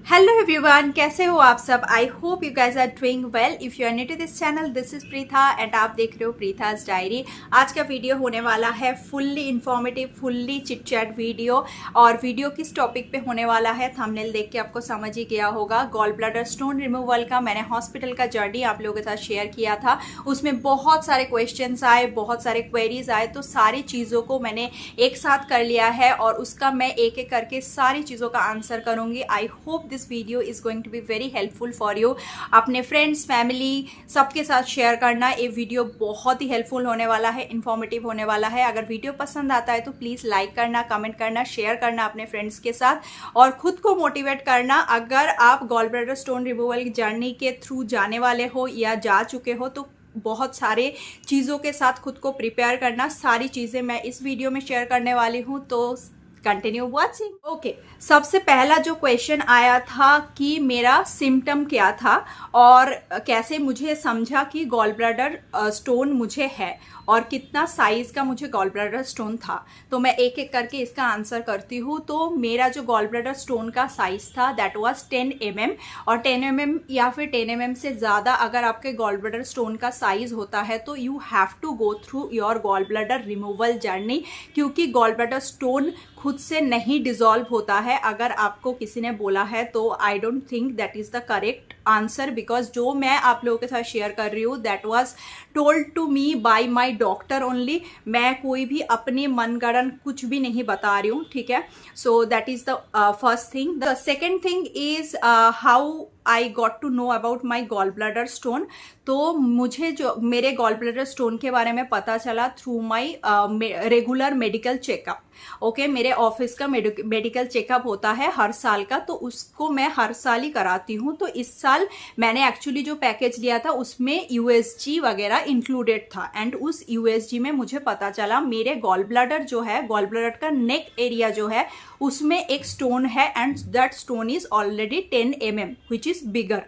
Hello everyone, कैसे हो आप सब। I hope you guys are doing well. If you are new to this channel, this is Preetha and आप देख रहे हो प्रीथा's डायरी। आज का वीडियो होने वाला है fully informative, fully chit chat video. और वीडियो किस टॉपिक पे होने वाला है थंबनेल देख के आपको समझ ही गया होगा। गॉल ब्लैडर स्टोन रिमूवल का मैंने हॉस्पिटल का जर्नी आप लोगों के साथ शेयर किया था। उसमें बहुत सारे क्वेश्चंस आए, बहुत सारे क्वेरीज आए, तो सारी चीज़ों को मैंने एक साथ कर लिया है और उसका मैं एक एक करके सारी चीज़ों का आंसर करूँगी। I hope this video is going to be very helpful for you. अपने फ्रेंड्स, फैमिली सबके साथ शेयर करना। ये वीडियो बहुत ही हेल्पफुल होने वाला है, इंफॉर्मेटिव होने वाला है। अगर वीडियो पसंद आता है तो प्लीज़ लाइक करना, कमेंट करना, शेयर करना अपने फ्रेंड्स के साथ और खुद को मोटिवेट करना। अगर आप gall bladder stone removal journey के थ्रू जाने वाले हो या जा चुके हो तो बहुत सारे चीज़ों के साथ खुद को प्रिपेयर करना। सारी चीज़ें मैं इस वीडियो में शेयर करने वाली हूँ, तो कंटिन्यू वॉचिंग। ओके, सबसे पहला जो क्वेश्चन आया था कि मेरा सिम्टम क्या था और कैसे मुझे समझा कि गॉल ब्लैडर स्टोन मुझे है और कितना साइज का मुझे गॉल ब्लैडर स्टोन था। तो मैं एक एक करके इसका आंसर करती हूँ। तो मेरा जो गॉल ब्लैडर स्टोन का साइज था दैट वाज 10 mm। और 10 mm या फिर 10 mm से ज़्यादा अगर आपके गॉल ब्लैडर स्टोन का साइज होता है तो you have to go through your gall bladder removal journey, क्योंकि गॉल ब्लैडर स्टोन खुद से नहीं डिसॉल्व होता है। अगर आपको किसी ने बोला है तो I don't think that is the correct answer, because जो मैं आप लोगों के साथ शेयर कर रही हूँ that was told to me by my doctor only. मैं कोई भी अपनी मनगढ़ंत कुछ भी नहीं बता रही हूँ, ठीक है। So that is the first thing. The second thing is how I got to know about my gall bladder stone. तो मुझे जो मेरे गॉल ब्लैडर स्टोन के बारे में पता चला through my regular medical checkup. Okay, मेरे ऑफिस का मेडिकल चेकअप होता है हर साल का, तो उसको मैं हर साल ही कराती हूँ। तो इस साल मैंने एक्चुअली जो पैकेज लिया था उसमें यूएसजी वगैरह इंक्लूडेड था एंड उस यूएसजी में मुझे पता चला मेरे गॉल ब्लैडर जो है, गॉल ब्लैडर का नेक एरिया जो है उसमें एक स्टोन है and that stone is already 10 mm which is bigger.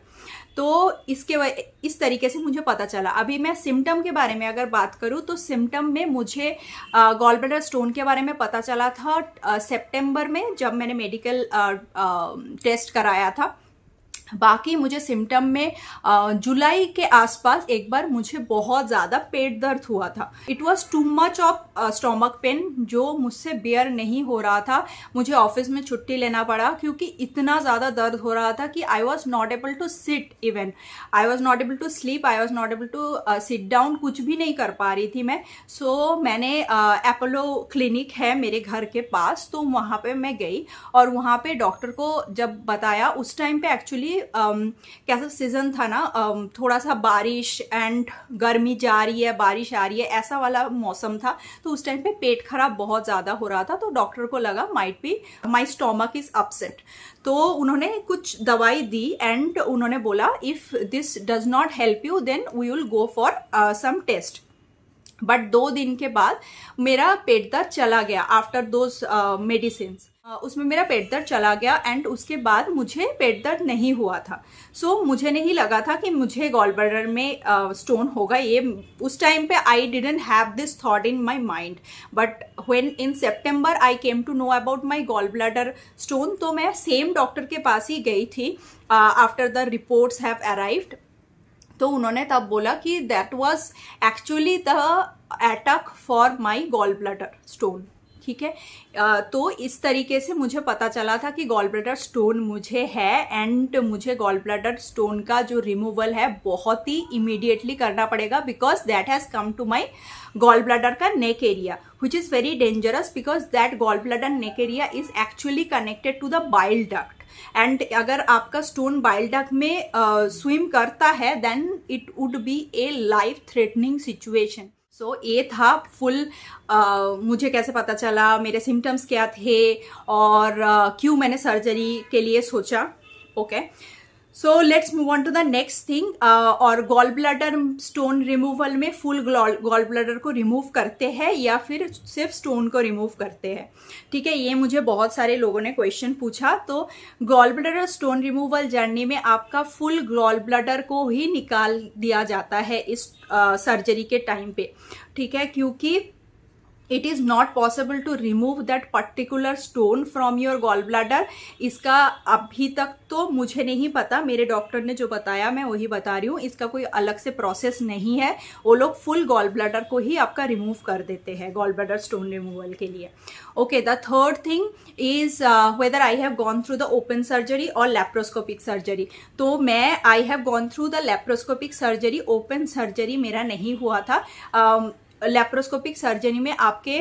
तो इस तरीके से मुझे पता चला। अभी मैं सिम्टम के बारे में अगर बात करूं तो सिम्टम में मुझे गॉल ब्लैडर स्टोन के बारे में पता चला था सितंबर में, जब मैंने मेडिकल टेस्ट कराया था। बाकी मुझे सिम्टम में जुलाई के आसपास एक बार मुझे बहुत ज़्यादा पेट दर्द हुआ था। It was too much of stomach pain जो मुझसे बेयर नहीं हो रहा था। मुझे ऑफिस में छुट्टी लेना पड़ा क्योंकि इतना ज़्यादा दर्द हो रहा था कि I was not able to sit, even I was not able to sleep, I was not able to sit down, कुछ भी नहीं कर पा रही थी मैं। सो मैंने अपोलो क्लिनिक है मेरे घर के पास, तो वहाँ पे मैं गई और वहाँ पे डॉक्टर को जब बताया, उस टाइम पे एक्चुअली कैसा सीजन था ना, थोड़ा सा बारिश एंड गर्मी जा रही है, बारिश आ रही है, ऐसा वाला मौसम था। तो उस टाइम पे पेट खराब बहुत ज्यादा हो रहा था, तो डॉक्टर को लगा might be my stomach is upset. तो उन्होंने कुछ दवाई दी एंड उन्होंने बोला if this does not help you then we will go for some test. But 2 दिन के बाद मेरा पेट दर्द चला गया आफ्टर दोज मेडिसिन। उसमें मेरा पेट दर्द चला गया एंड उसके बाद मुझे पेट दर्द नहीं हुआ था। सो मुझे नहीं लगा था कि मुझे गॉल ब्लैडर में स्टोन होगा। ये उस टाइम पे I didn't have this thought in my mind, but when in September I came to know about my gall bladder stone, तो मैं सेम डॉक्टर के पास ही गई थी after the reports have arrived. तो उन्होंने तब बोला कि that was actually the attack for my gall bladder stone, ठीक है। तो इस तरीके से मुझे पता चला था कि गॉल ब्लैडर स्टोन मुझे है एंड मुझे गॉल ब्लैडर स्टोन का जो रिमूवल है बहुत ही इमीडिएटली करना पड़ेगा, because that has come to my gall bladder का neck area which is very dangerous, because that gall bladder neck area is actually connected to the bile duct and अगर आपका stone bile duct में swim करता है then it would be a life threatening situation. So ये था full मुझे कैसे पता चला, मेरे सिम्टम्स क्या थे और क्यों मैंने सर्जरी के लिए सोचा। Okay, so let's move on to the next thing. और गॉल ब्लैडर स्टोन रिमूवल में फुल गॉल ब्लैडर को रिमूव करते हैं या फिर सिर्फ स्टोन को रिमूव करते हैं, ठीक है। ये मुझे बहुत सारे लोगों ने क्वेश्चन पूछा। तो gall bladder stone removal journey में आपका फुल गॉल ब्लैडर को ही निकाल दिया जाता है इस सर्जरी के टाइम पे, ठीक है, क्योंकि it is not possible to remove that particular stone from your gall bladder. इसका अभी तक तो मुझे नहीं पता, मेरे डॉक्टर ने जो बताया मैं वही बता रही हूँ। इसका कोई अलग से प्रोसेस नहीं है, वो लोग फुल गॉल ब्लैडर को ही आपका रिमूव कर देते हैं गॉल ब्लैडर स्टोन रिमूवल के लिए। Okay, the third thing is whether I have gone through the open surgery और लैप्रोस्कोपिक सर्जरी। तो मैं आई have gone through the laparoscopic surgery, open surgery मेरा नहीं हुआ था। लैप्रोस्कोपिक सर्जरी में आपके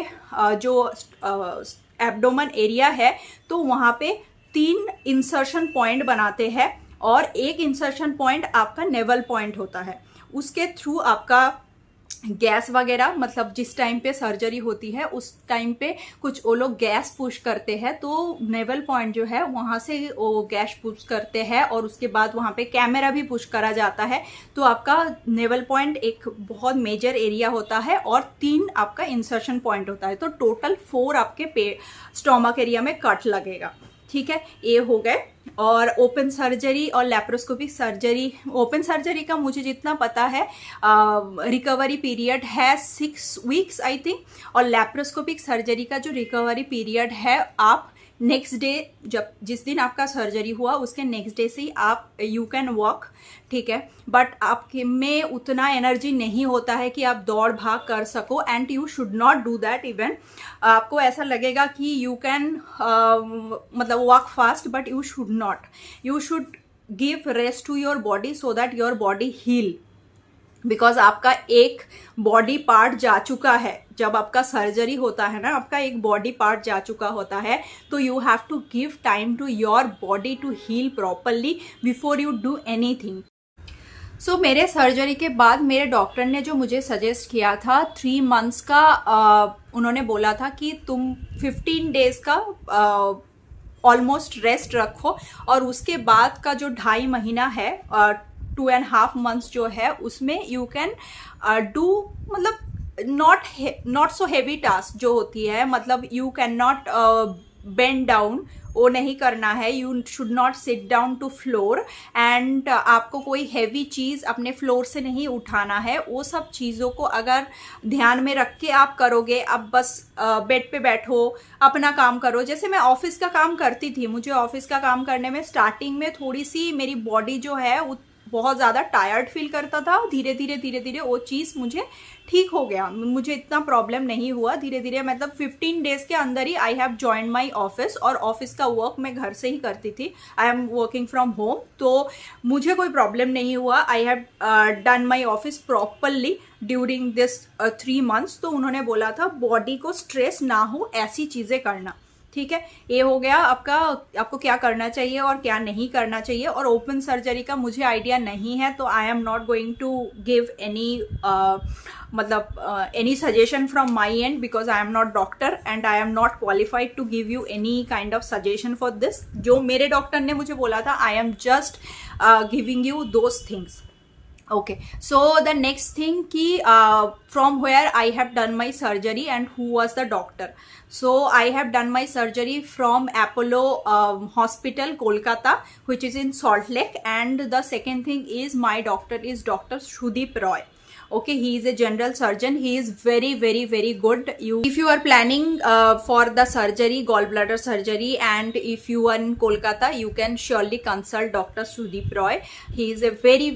जो एब्डोमन एरिया है तो वहाँ पे 3 इंसर्शन पॉइंट बनाते हैं और एक इंसर्शन पॉइंट आपका नेवल पॉइंट होता है। उसके थ्रू आपका गैस वगैरह, मतलब जिस टाइम पे सर्जरी होती है उस टाइम पे कुछ वो लोग गैस पुश करते हैं, तो नेवल पॉइंट जो है वहाँ से वो गैस पुश करते हैं और उसके बाद वहाँ पे कैमरा भी पुश करा जाता है। तो आपका नेवल पॉइंट एक बहुत मेजर एरिया होता है और 3 आपका इंसर्शन पॉइंट होता है, तो टोटल 4 आपके स्टोमक एरिया में कट लगेगा। ठीक है, ये हो गए। और ओपन सर्जरी और लैप्रोस्कोपिक सर्जरी, ओपन सर्जरी का मुझे जितना पता है रिकवरी पीरियड है 6 वीक्स आई थिंक, और लैप्रोस्कोपिक सर्जरी का जो रिकवरी पीरियड है आप नेक्स्ट डे, जब जिस दिन आपका सर्जरी हुआ उसके नेक्स्ट डे से ही आप यू कैन वॉक। ठीक है, बट आपके में उतना एनर्जी नहीं होता है कि आप दौड़ भाग कर सको, and you should not do that even. आपको ऐसा लगेगा कि यू कैन मतलब walk fast, but you should not, you should give rest to your body so that your body heal, because आपका एक बॉडी पार्ट जा चुका है। जब आपका सर्जरी होता है ना, आपका एक बॉडी पार्ट जा चुका होता है, तो you have to give time to your body to heal properly before you do anything. So मेरे सर्जरी के बाद मेरे डॉक्टर ने जो मुझे सजेस्ट किया था 3 मंथ्स का, उन्होंने बोला था कि तुम 15 डेज का ऑलमोस्ट रेस्ट रखो, और उसके बाद का जो 2.5 महीना है, 2.5 मंथ्स जो है, उसमें यू कैन डू, मतलब नॉट सो हेवी टास्क जो होती है, मतलब you can not bend down, वो नहीं करना है। You should not sit down to floor, and आपको कोई हैवी चीज़ अपने फ्लोर से नहीं उठाना है। वो सब चीज़ों को अगर ध्यान में रख के आप करोगे, आप बस बेड पे बैठो, अपना काम करो। जैसे मैं ऑफिस का काम करती थी, मुझे ऑफिस का काम करने में स्टार्टिंग में थोड़ी सी मेरी बॉडी जो है बहुत ज़्यादा टायर्ड फील करता था। धीरे धीरे वो चीज़ मुझे ठीक हो गया, मुझे इतना प्रॉब्लम नहीं हुआ। धीरे धीरे मतलब 15 डेज के अंदर ही I have join my office, और ऑफिस का वर्क मैं घर से ही करती थी, I am working from home, तो मुझे कोई प्रॉब्लम नहीं हुआ। I have done my office properly during this 3 months. तो उन्होंने बोला था बॉडी को स्ट्रेस ना हो, ऐसी चीज़ें करना। ठीक है, ये हो गया आपका, आपको क्या करना चाहिए और क्या नहीं करना चाहिए। और ओपन सर्जरी का मुझे आइडिया नहीं है, तो I am not going to give any मतलब any suggestion from my end, because I am not doctor and I am not qualified to give you any kind of suggestion for this. जो मेरे doctor ने मुझे बोला था, I am just giving you those things. Okay, so the next thing ki from where I have done my surgery and who was the doctor. So I have done my surgery from Apollo Hospital, Kolkata, which is in Salt Lake, and the second thing is my doctor is Dr. Sudeep Roy. Okay, he is a general surgeon. He is very good. If you are planning for the surgery, gallbladder surgery, and if you are in Kolkata, you can surely consult Dr. Sudeep Roy. He is a very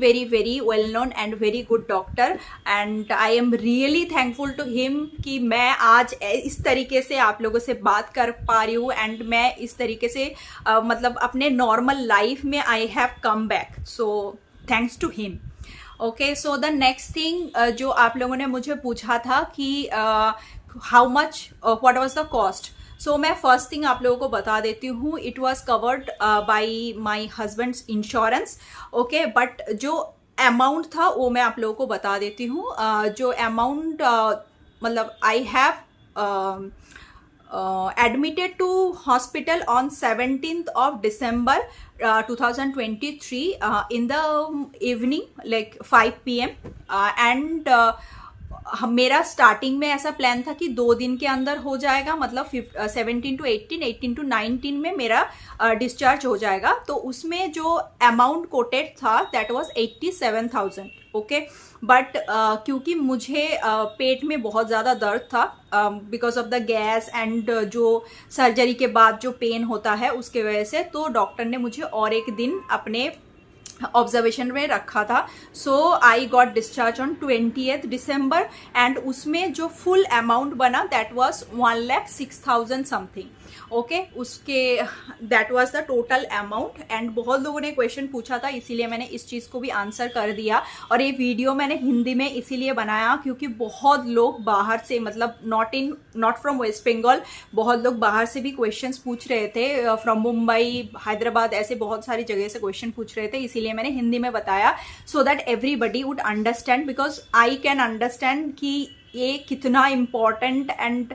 well known and very good doctor, and I am really thankful to him कि मैं आज इस तरीके से आप लोगों से बात कर पा रही हूँ, and मैं इस तरीके से मतलब अपने नॉर्मल लाइफ में I have come back. So thanks to him. Okay, so the next thing जो आप लोगों ने मुझे पूछा था कि how much, what was the cost. So मैं फर्स्ट थिंग आप लोगों को बता देती हूँ, it was covered by my husband's insurance. Okay, but जो अमाउंट था वो मैं आप लोगों को बता देती हूँ। जो अमाउंट मतलब I have admitted to hospital on 17th of December 2023 in the evening, like 5 p.m. And मेरा स्टार्टिंग में ऐसा प्लान था कि 2 दिन के अंदर हो जाएगा, मतलब 17 to 18, 18 to 19 में मेरा डिस्चार्ज हो जाएगा। तो उसमें जो अमाउंट कोटेड था दैट वाज 87,000। ओके, बट क्योंकि मुझे पेट में बहुत ज़्यादा दर्द था because of the gas and जो सर्जरी के बाद जो पेन होता है उसके वजह से, तो डॉक्टर ने मुझे और एक दिन अपने ऑब्जर्वेशन में रखा था। So I got discharge on 20th December and उसमें जो फुल अमाउंट बना दैट वाज 1,06,000 समथिंग। ओके, उसके that was the total amount. And बहुत लोगों ने क्वेश्चन पूछा था, इसीलिए मैंने इस चीज़ को भी आंसर कर दिया। और ये वीडियो मैंने हिंदी में इसीलिए बनाया क्योंकि बहुत लोग बाहर से, मतलब नॉट फ्रॉम वेस्ट बंगाल, बहुत लोग बाहर से भी क्वेश्चंस पूछ रहे थे, फ्रॉम मुंबई, हैदराबाद, ऐसे बहुत सारी जगह से क्वेश्चन पूछ रहे थे। इसीलिए मैंने हिंदी में बताया so that everybody would understand, because I can understand कि ये कितना इम्पॉर्टेंट एंड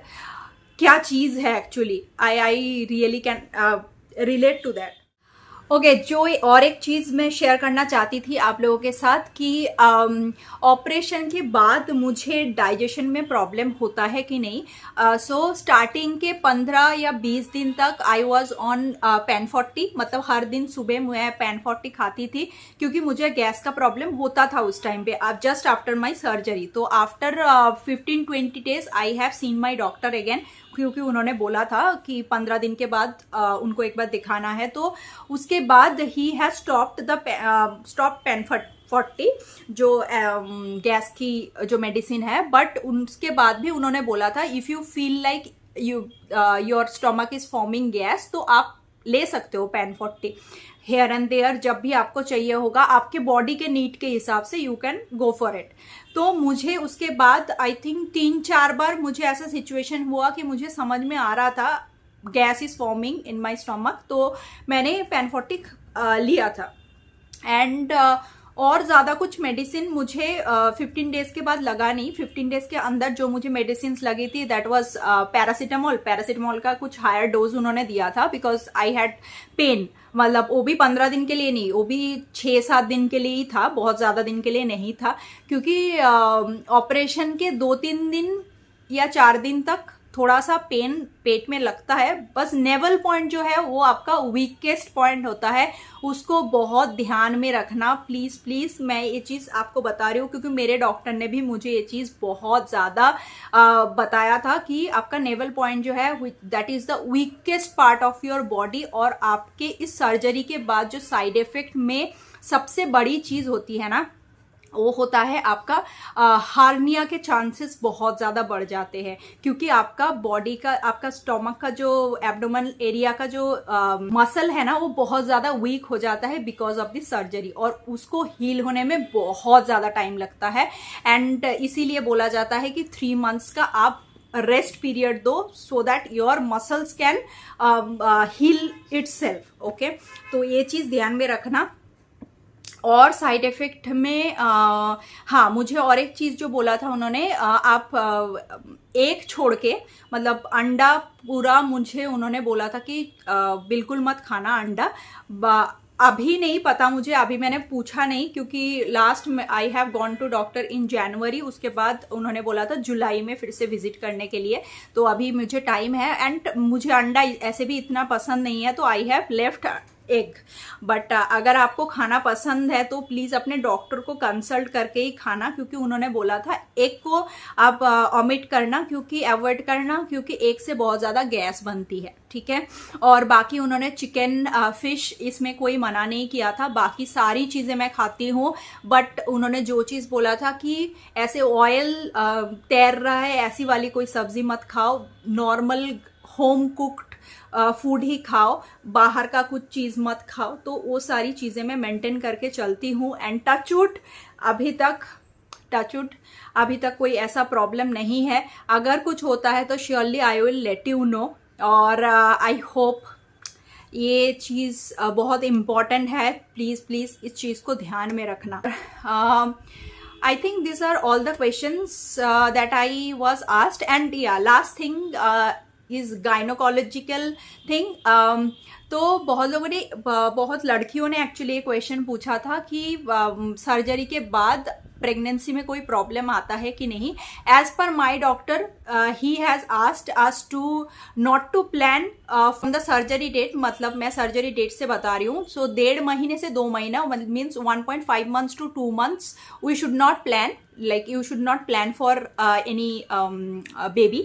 क्या चीज़ है actually. I really can relate to that. Okay, जो और एक चीज़ मैं शेयर करना चाहती थी आप लोगों के साथ कि ऑपरेशन के बाद मुझे डाइजेशन में प्रॉब्लम होता है कि नहीं। सो स्टार्टिंग के 15 या 20 दिन तक आई वाज ऑन पैन 40, मतलब हर दिन सुबह मैं पैन 40 खाती थी क्योंकि मुझे गैस का प्रॉब्लम होता था उस टाइम पे, जस्ट आफ्टर माई सर्जरी। तो after 15-20 days I have seen my doctor again, क्योंकि उन्होंने बोला था कि 15 दिन के बाद उनको एक बार दिखाना है। तो उसके बाद ही हैज स्टॉप पैन 40 जो गैस की जो मेडिसिन है। बट उसके बाद भी उन्होंने बोला था if you feel like your stomach is forming gas, तो आप ले सकते हो पैन 40 हेयर एंड देयर, जब भी आपको चाहिए होगा, आपके बॉडी के नीड के हिसाब से you can go for it. तो मुझे उसके बाद आई थिंक 3-4 बार मुझे ऐसा सिचुएशन हुआ कि मुझे समझ में आ रहा था gas is forming in my stomach, तो मैंने पैन 40 लिया था। एंड और ज़्यादा कुछ मेडिसिन मुझे 15 डेज के बाद लगा नहीं। 15 डेज के अंदर जो मुझे मेडिसिन लगी थी दैट वाज पैरासीटामोल का कुछ हायर डोज उन्होंने दिया था बिकॉज आई हैड पेन, मतलब वो भी 15 दिन के लिए नहीं, वो भी 6-7 दिन के लिए ही था, बहुत ज़्यादा दिन के लिए नहीं था। क्योंकि ऑपरेशन के 2-3 दिन या 4 दिन तक थोड़ा सा पेन पेट में लगता है, बस नेवल पॉइंट जो है वो आपका वीकेस्ट पॉइंट होता है, उसको बहुत ध्यान में रखना प्लीज़ प्लीज़। मैं ये चीज़ आपको बता रही हूँ क्योंकि मेरे डॉक्टर ने भी मुझे ये चीज़ बहुत ज़्यादा बताया था कि आपका नेवल पॉइंट जो है that is the weakest part of your body. और आपके इस सर्जरी के बाद जो साइड इफेक्ट में सबसे बड़ी चीज़ होती है ना, वो होता है आपका हार्निया के चांसेस बहुत ज़्यादा बढ़ जाते हैं, क्योंकि आपका बॉडी का, आपका स्टोमक का जो एब्डोमेनल एरिया का जो मसल है ना, वो बहुत ज़्यादा वीक हो जाता है बिकॉज ऑफ द सर्जरी, और उसको हील होने में बहुत ज़्यादा टाइम लगता है। एंड इसीलिए बोला जाता है कि 3 months का आप रेस्ट पीरियड दो so that your muscles can heal itself. Okay, तो ये चीज़ ध्यान में रखना। और साइड इफेक्ट में हाँ, मुझे और एक चीज़ जो बोला था उन्होंने, आप एक छोड़ के, मतलब अंडा पूरा, मुझे उन्होंने बोला था कि बिल्कुल मत खाना अंडा। अभी नहीं पता मुझे, अभी मैंने पूछा नहीं क्योंकि लास्ट में I have gone to doctor in January, उसके बाद उन्होंने बोला था जुलाई में फिर से विजिट करने के लिए, तो अभी मुझे टाइम है। एंड मुझे अंडा ऐसे भी इतना पसंद नहीं है, तो I have left egg. But अगर आपको खाना पसंद है तो प्लीज़ अपने डॉक्टर को कंसल्ट करके ही खाना, क्योंकि उन्होंने बोला था एग को आप ओमिट करना, क्योंकि अवॉइड करना, क्योंकि एग से बहुत ज़्यादा गैस बनती है। ठीक है, और बाकी उन्होंने चिकन फिश इसमें कोई मना नहीं किया था, बाकी सारी चीज़ें मैं खाती हूँ। बट उन्होंने जो चीज़ बोला था कि ऐसे ऑयल तैर रहा है ऐसी वाली कोई सब्जी मत खाओ, नॉर्मल होम कुक्ड फूड ही खाओ, बाहर का कुछ चीज़ मत खाओ। तो वो सारी चीज़ें मैं मेंटेन करके चलती हूँ। एंड टचवुड अभी तक कोई ऐसा प्रॉब्लम नहीं है। अगर कुछ होता है तो surely I will let you know. और आई होप ये चीज़ बहुत इम्पॉर्टेंट है, प्लीज़ प्लीज़ इस चीज़ को ध्यान में रखना। I think these are all the questions that I was asked. And yeah, last thing is gynecological thing. तो बहुत लोगों ने बहुत लड़कियों ने एक्चुअली ये क्वेश्चन पूछा था कि सर्जरी के बाद प्रेगनेंसी में कोई प्रॉब्लम आता है कि नहीं। As per my doctor he has asked us to not to plan from the surgery date, मतलब मैं सर्जरी डेट से बता रही हूँ। सो 1.5 महीने से 2 महीना means 1.5 months to 2 months we should not plan, like you should not plan for any baby,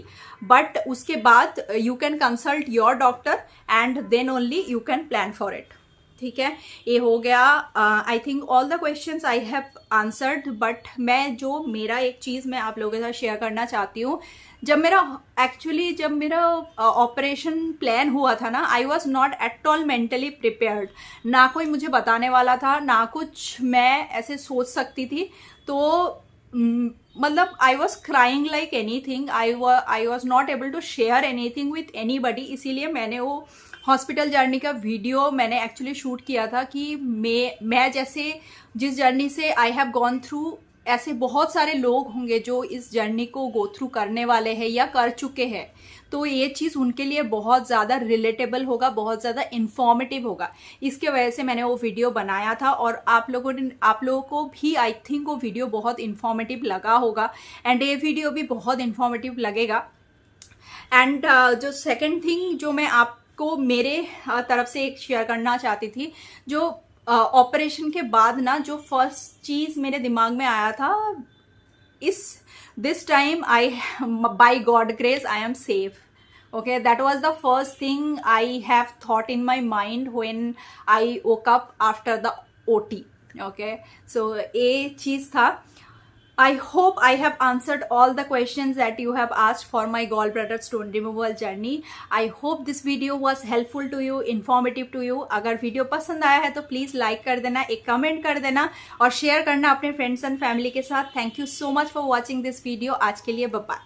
but उसके बाद you can consult your doctor and then only you can plan for it। ठीक है, ये हो गया। I think all the questions I have answered, but मैं जो मेरा एक चीज़ मैं आप लोगों के साथ शेयर करना चाहती हूँ। जब मेरा ऑपरेशन प्लान हुआ था ना, आई was not at all mentally prepared. ना कोई मुझे बताने वाला था, ना कुछ मैं ऐसे सोच सकती थी। तो मतलब I was crying like anything, I was not able to share anything with anybody. इसीलिए मैंने वो हॉस्पिटल जर्नी का वीडियो मैंने एक्चुअली शूट किया था कि मैं जैसे जिस जर्नी से आई हैव गॉन थ्रू, ऐसे बहुत सारे लोग होंगे जो इस जर्नी को गो थ्रू करने वाले हैं या कर चुके हैं। तो ये चीज़ उनके लिए बहुत ज़्यादा रिलेटेबल होगा, बहुत ज़्यादा इन्फॉर्मेटिव होगा। इसके वजह से मैंने वो वीडियो बनाया था और आप लोगों को भी आई थिंक वो वीडियो बहुत इन्फॉर्मेटिव लगा होगा एंड ये वीडियो भी बहुत इन्फॉर्मेटिव लगेगा। एंड जो सेकेंड थिंग जो मैं आपको मेरे तरफ से एक शेयर करना चाहती थी, जो ऑपरेशन के बाद ना जो फर्स्ट चीज़ मेरे दिमाग में आया था, this time by God grace I am safe. Okay, that was the first thing I have thought in my mind when I woke up after the OT. Okay, so ये चीज था। I hope I have answered all the questions that you have asked for my gallbladder stone removal journey. I hope this video was helpful to you, informative to you. अगर video पसंद आया है तो please like कर देना, एक comment कर देना और शेयर करना अपने फ्रेंड्स एंड फैमिली के साथ। Thank you so much for watching this video. आज के लिए बाय बाय।